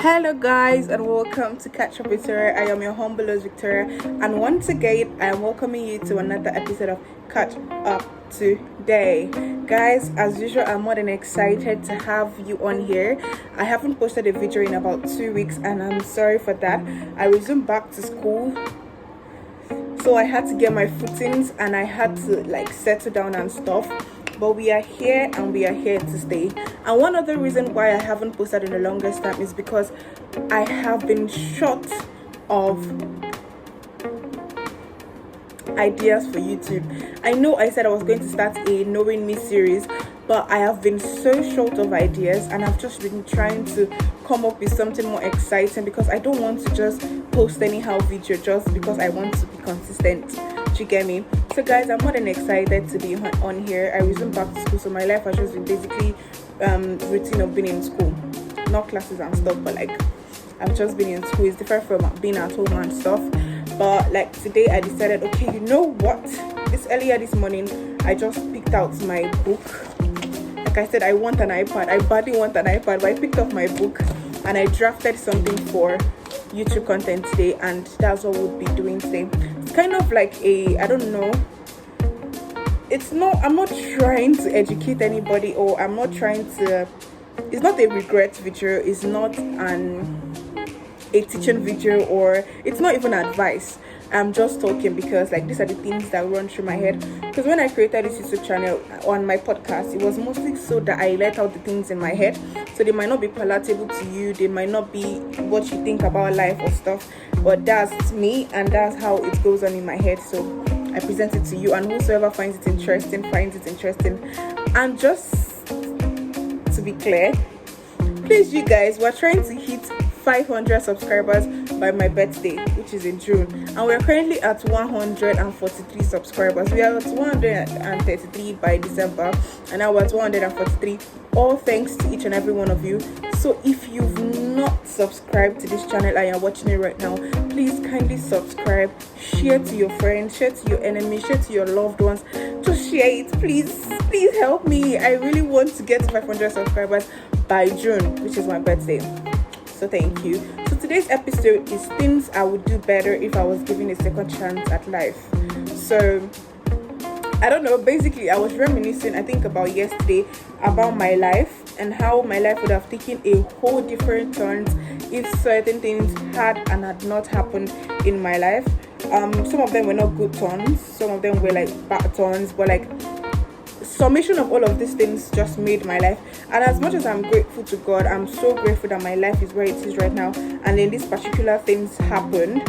Hello guys and welcome to Catch Up with Victoria. I am your humble host Victoria, and once again I am welcoming you to another episode of Catch Up Today. Guys, as usual, I'm more than excited to have you on here. I haven't posted a video in about 2 weeks and I'm sorry for that. I resumed back to school, so I had to get my footings and I had to settle down and stuff. But we are here and we are here to stay. And one other reason why I haven't posted in the longest time is because I have been short of ideas for YouTube. I know I said I was going to start a Knowing Me series, but I have been so short of ideas and I've just been trying to come up with something more exciting because I don't want to just post anyhow video just because I want to be consistent. Do you get me? So guys, I'm more than excited to be on here. I resumed back to school, so my life has just been basically routine of being in school, not classes and stuff, but I've just been in school. It's different from being at home and stuff. But today I decided, okay, you know what, earlier this morning I just picked out my book. Like I said, I want an iPad. I badly want an iPad, but I picked up my book and I drafted something for YouTube content today, and that's what we'll be doing today. It's kind of like I don't know, I'm not trying to educate anybody, or I'm not trying to, it's not a regret video, it's not a teaching video, or it's not even advice. I'm just talking because these are the things that run through my head. Because when I created this YouTube channel on my podcast, it was mostly so that I let out the things in my head. So they might not be palatable to you, they might not be what you think about life or stuff, but that's me and that's how it goes on in my head. So I present it to you, and whosoever finds it interesting. And just to be clear, please, you guys, we're trying to hit 500 subscribers by my birthday, which is in June, and we're currently at 143 subscribers. We are at 133 by December, and now we're at 143, all thanks to each and every one of you. So if you've not subscribed to this channel and you're watching it right now, please kindly subscribe, share to your friends, share to your enemies, share to your loved ones. Just share it, please help me. I really want to get to 500 subscribers by June, which is my birthday. So thank you. So today's episode is things I would do better if I was given a second chance at life. So I don't know, basically I was reminiscing, I think about yesterday, about my life and how my life would have taken a whole different turn if certain things had not happened in my life. Some of them were not good turns, some of them were bad turns, but summation of all of these things just made my life. And as much as I'm grateful to God, I'm so grateful that my life is where it is right now, and then these particular things happened.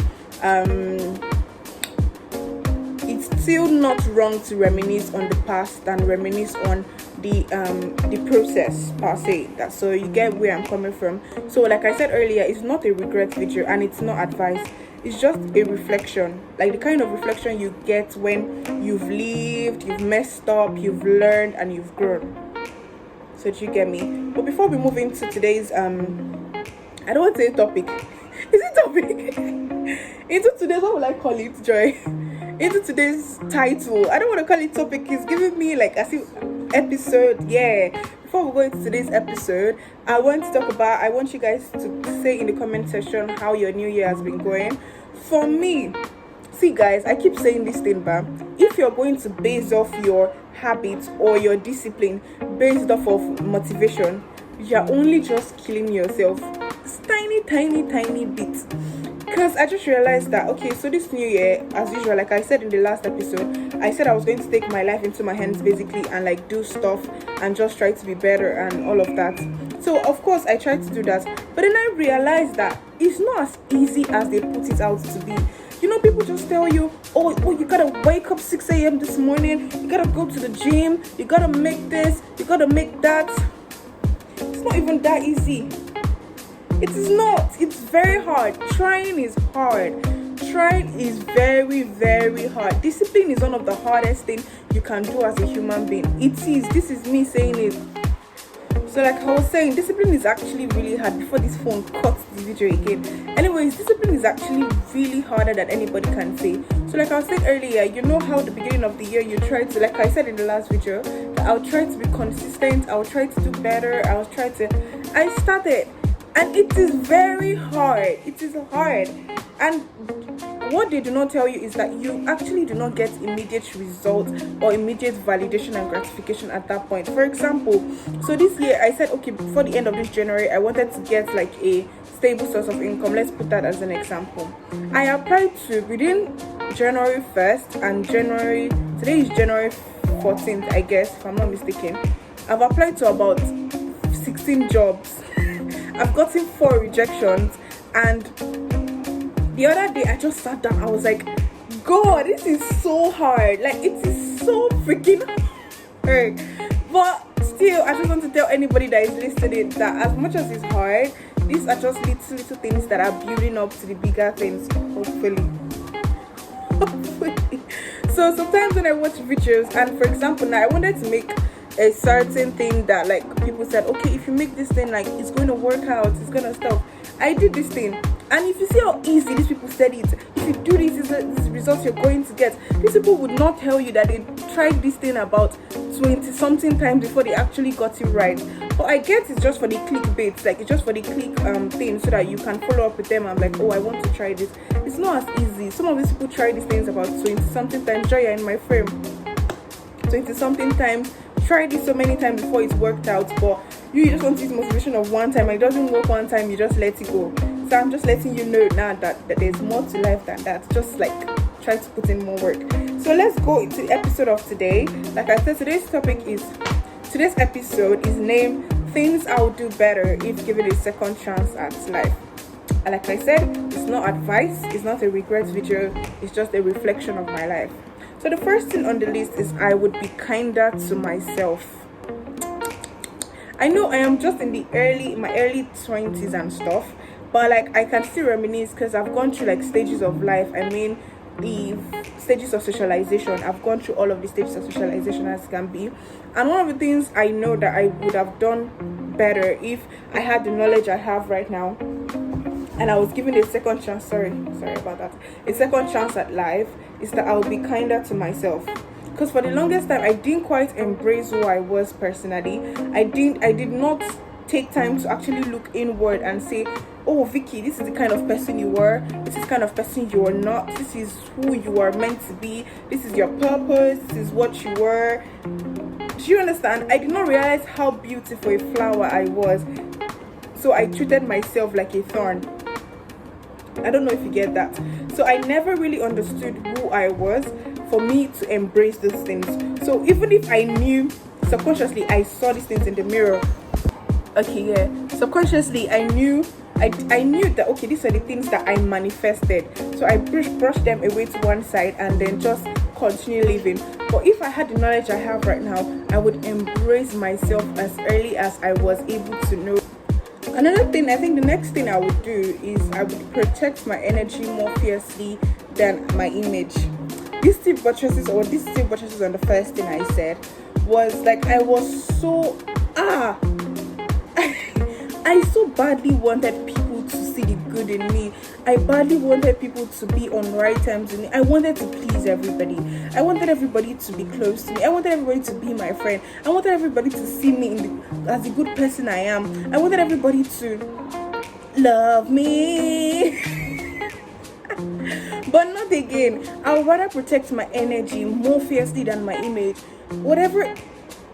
It's still not wrong to reminisce on the past and reminisce on the process per se. So you get where I'm coming from. So like I said earlier, it's not a regret video and it's not advice. It's just a reflection, the kind of reflection you get when you've lived, you've messed up, you've learned, and you've grown. So do you get me? But before we move into today's I don't want to say topic. Is it topic? Into today's, what will I call it, Joy? Into today's title. I don't want to call it topic. It's giving me as if episode. Yeah. Before we go into today's episode, I want you guys to say in the comment section how your new year has been going. For me, see guys, I keep saying this thing, but if you're going to base off your habits or your discipline based off of motivation, you're only just killing yourself. It's tiny bits. Because I just realized that, okay, so this new year, as usual, like I said in the last episode, I said I was going to take my life into my hands basically and do stuff and just try to be better and all of that. So of course I tried to do that, but then I realized that it's not as easy as they put it out to be. You know, people just tell you, oh, you gotta wake up 6 a.m. this morning, you gotta go to the gym, you gotta make this, you gotta make that. It's not even that easy. It is not. It's very hard. Trying is hard. Trying is very, very hard. Discipline is one of the hardest things you can do as a human being. It is. This is me saying it. So like I was saying, discipline is actually really hard. Before this phone cuts the video again. Anyways, discipline is actually really harder than anybody can say. So like I was saying earlier, you know how at the beginning of the year you try to, like I said in the last video, that I'll try to be consistent, I'll try to do better, I started. And it is very hard. It is hard. And what they do not tell you is that you actually do not get immediate results or immediate validation and gratification at that point. For example, so this year I said, okay, before the end of this January, I wanted to get like a stable source of income. Let's put that as an example. I applied to within January 1st and today is January 14th, I guess, if I'm not mistaken. I've applied to about 16 jobs. I've gotten 4 rejections, and the other day I just sat down. I was like, God, this is so hard. Like, it is so freaking hard. But still, I just want to tell anybody that is listening that as much as it's hard, these are just little things that are building up to the bigger things, hopefully. So sometimes when I watch videos, and for example, now I wanted to make a certain thing that like people said, okay, if you make this thing, like it's going to work out, it's going to stop. I did this thing, and if you see how easy these people said it, if you do this is results you're going to get. These people would not tell you that they tried this thing about 20 something times before they actually got it right. But I guess it's just for the clickbait, like it's just for the click thing, so that you can follow up with them and like, oh, I want to try this. It's not as easy. Some of these people try these things about 20 something times. Joy, you're in my frame. 20 something times. Tried this so many times before it worked out, but you just want this motivation of one time, and it doesn't work one time, you just let it go. So I'm just letting you know now that there's more to life than that. Just like try to put in more work. So let's go into the episode of today. Like I said, today's episode is named Things I Would Do Better If Given a Second Chance at Life. And like I said, it's not advice, it's not a regret video, it's just a reflection of my life. So the first thing on the list is I would be kinder to myself. I know I am just in my early 20s and stuff, but like I can still reminisce because I've gone through like stages of life. I mean, the stages of socialization. I've gone through all of the stages of socialization as can be. And one of the things I know that I would have done better if I had the knowledge I have right now, and I was given a second chance, sorry about that, a second chance at life, is that I would be kinder to myself. Because for the longest time, I didn't quite embrace who I was personally. I did not take time to actually look inward and say, oh, Vicky, this is the kind of person you were, this is the kind of person you are not, this is who you are meant to be, this is your purpose, this is what you were. Do you understand? I did not realize how beautiful a flower I was, so I treated myself like a thorn. I don't know if you get that. So I never really understood who I was for me to embrace those things. So even if I knew subconsciously, I saw these things in the mirror. Okay, yeah. Subconsciously, I knew that, okay, these are the things that I manifested. So I brushed them away to one side and then just continue living. But if I had the knowledge I have right now, I would embrace myself as early as I was able to know. Another thing, I think the next thing I would do is I would protect my energy more fiercely than my image. These two buttresses on the first thing I said was like I was so I so badly wanted people to see the good in me. I badly wanted people to be on right terms with me. I wanted to please everybody. I wanted everybody to be close to me. I wanted everybody to be my friend. I wanted everybody to see me as the good person I am. I wanted everybody to love me. But not again. I would rather protect my energy more fiercely than my image. Whatever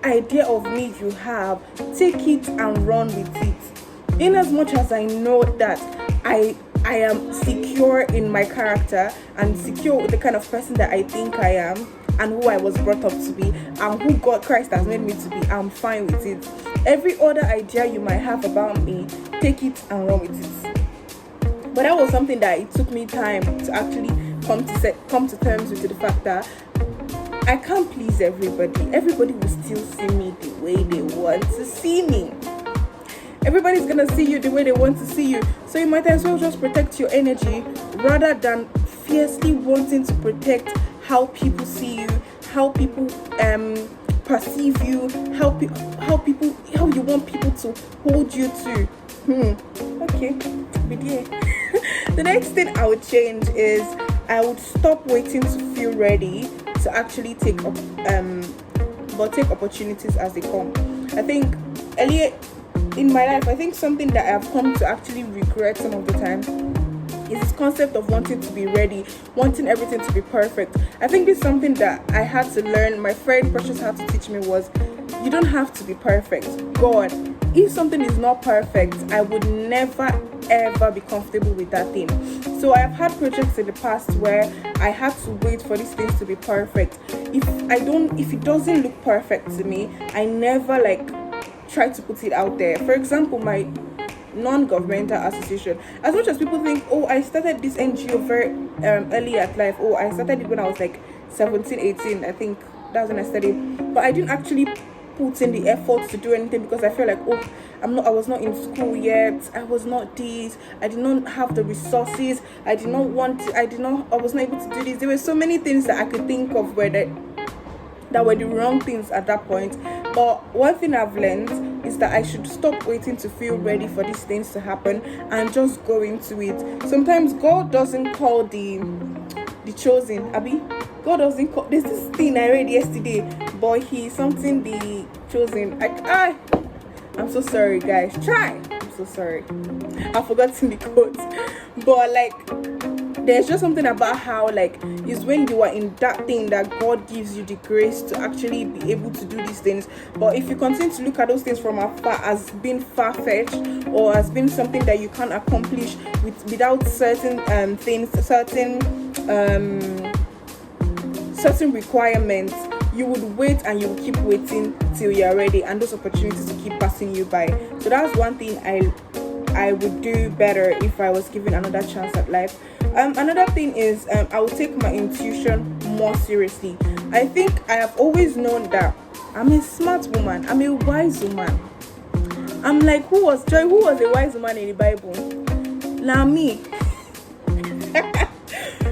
idea of me you have, take it and run with it. In as much as I know that I am secure in my character and secure with the kind of person that I think I am and who I was brought up to be and who God Christ has made me to be, I'm fine with it. Every other idea you might have about me, take it and run with it. But that was something that it took me time to actually come to terms with the fact that I can't please everybody. Everybody will still see me the way they want to see me. Everybody's gonna see you the way they want to see you. So you might as well just protect your energy rather than fiercely wanting to protect how people see you, how people perceive you, how you want people to hold you to. Okay, be there. The next thing I would change is I would stop waiting to feel ready to actually take opportunities as they come. I think earlier in my life, I think something that I have come to actually regret some of the time is this concept of wanting to be ready, wanting everything to be perfect. I think this is something that I had to learn. My friend Precious had to teach me was, you don't have to be perfect. God, if something is not perfect, I would never ever be comfortable with that thing. So I have had projects in the past where I had to wait for these things to be perfect. If it doesn't look perfect to me, I never try to put it out there. For example, my non-governmental association, as much as people think, oh, I started this NGO very early at life, oh, I started it when I was 17, 18, I think that's when I started, but I didn't actually put in the effort to do anything because I felt like, oh, I was not in school yet, I was not this, I did not have the resources, I was not able to do this. There were so many things that I could think of that were the wrong things at that point. But one thing I've learned is that I should stop waiting to feel ready for these things to happen and just go into it. Sometimes God doesn't call the chosen, Abby. God doesn't call. There's this thing I read yesterday, but He's something the chosen. I'm so sorry, guys. I'm so sorry. I've forgotten the quote, but there's just something about how is when you are in that thing that God gives you the grace to actually be able to do these things. But if you continue to look at those things from afar as being far-fetched or as being something that you can't accomplish without certain things, certain requirements, you would wait and you will keep waiting till you're ready, and those opportunities will keep passing you by. So that's one thing I would do better if I was given another chance at life. Another thing is I will take my intuition more seriously. I think I have always known that I'm a smart woman, I'm a wise woman. I'm like, who was a wise woman in the Bible? Now me.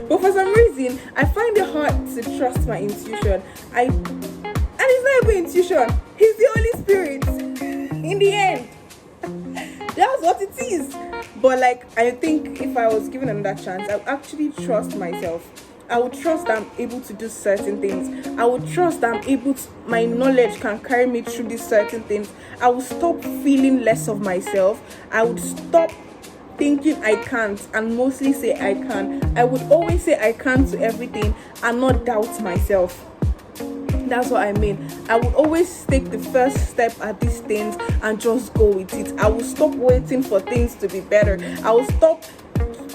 But for some reason, I find it hard to trust my intuition. And it's not even intuition, it's the Holy Spirit. In the end, that's what it is. But I think if I was given another chance, I would actually trust myself. I would trust that I'm able to do certain things. I would trust that my knowledge can carry me through these certain things. I would stop feeling less of myself. I would stop thinking I can't and mostly say I can. I would always say I can to everything and not doubt myself. That's what I mean. I would always take the first step at these things and just go with it. I will stop waiting for things to be better. I will stop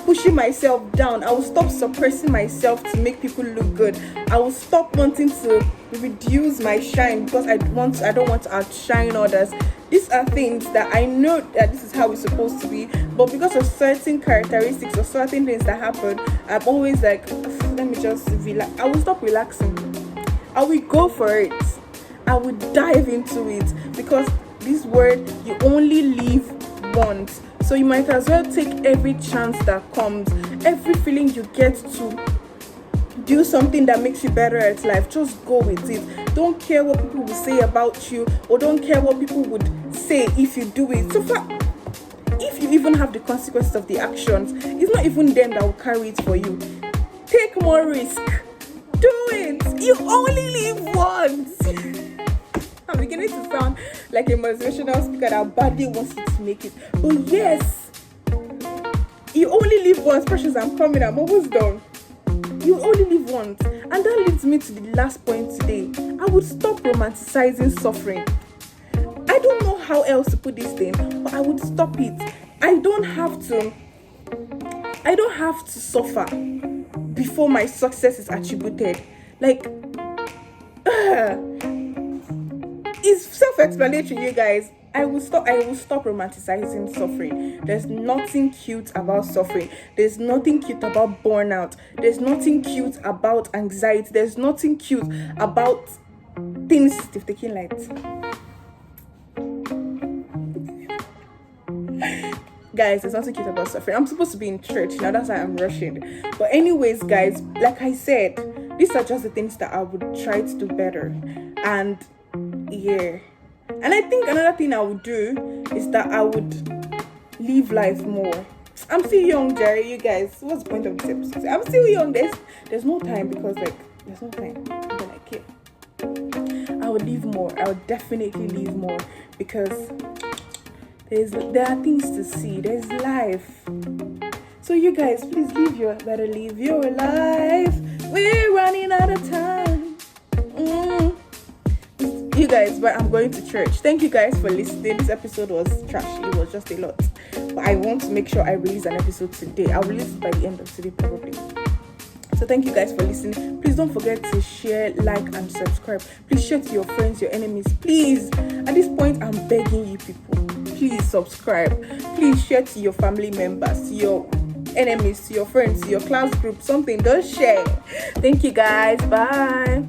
pushing myself down. I will stop suppressing myself to make people look good. I will stop wanting to reduce my shine because I don't want to outshine others. These are things that I know that this is how it's supposed to be, but because of certain characteristics or certain things that happen, I'm always like, let me just relax. I will stop relaxing. I will go for it. I will dive into it, because this word, you only live once. So you might as well take every chance that comes, every feeling you get to do something that makes you better at life. Just go with it. Don't care what people will say about you, or don't care what people would say if you do it. So far, if you even have the consequences of the actions, it's not even them that will carry it for you. Take more risk. Do it. You only live once. I'm beginning to sound like a motivational speaker that badly wants you to make it. But yes, you only live once. Precious, I'm coming. I'm almost done. You only live once. And that leads me to the last point today. I would stop romanticizing suffering. I don't know how else to put this thing, but I would stop it. I don't have to suffer before my success is attributed. It's self-explanatory, you guys. I will stop romanticizing suffering. There's nothing cute about suffering. There's nothing cute about burnout. There's nothing cute about anxiety. There's nothing cute about things taking light. Guys, there's nothing cute about suffering. I'm supposed to be in church now, that's why I'm rushing. But anyways, guys, like I said, these are just the things that I would try to do better. And yeah. And I think another thing I would do is that I would live life more. I'm still young, Jerry, you guys. What's the point of this episode? I'm still young. There's no time, because there's no time. Then I care. I would live more. I would definitely live more, because There are things to see. There's life. So you guys, please better live your life. We're running out of time. You guys, but I'm going to church. Thank you guys for listening. This episode was trashy. It was just a lot. But I want to make sure I release an episode today. I'll release it by the end of today probably. So thank you guys for listening. Please don't forget to share, like, and subscribe. Please share to your friends, your enemies. Please, at this point, I'm begging you people. Please subscribe. Please share to your family members, to your enemies, to your friends, to your class group, something. Don't share. Thank you guys. Bye.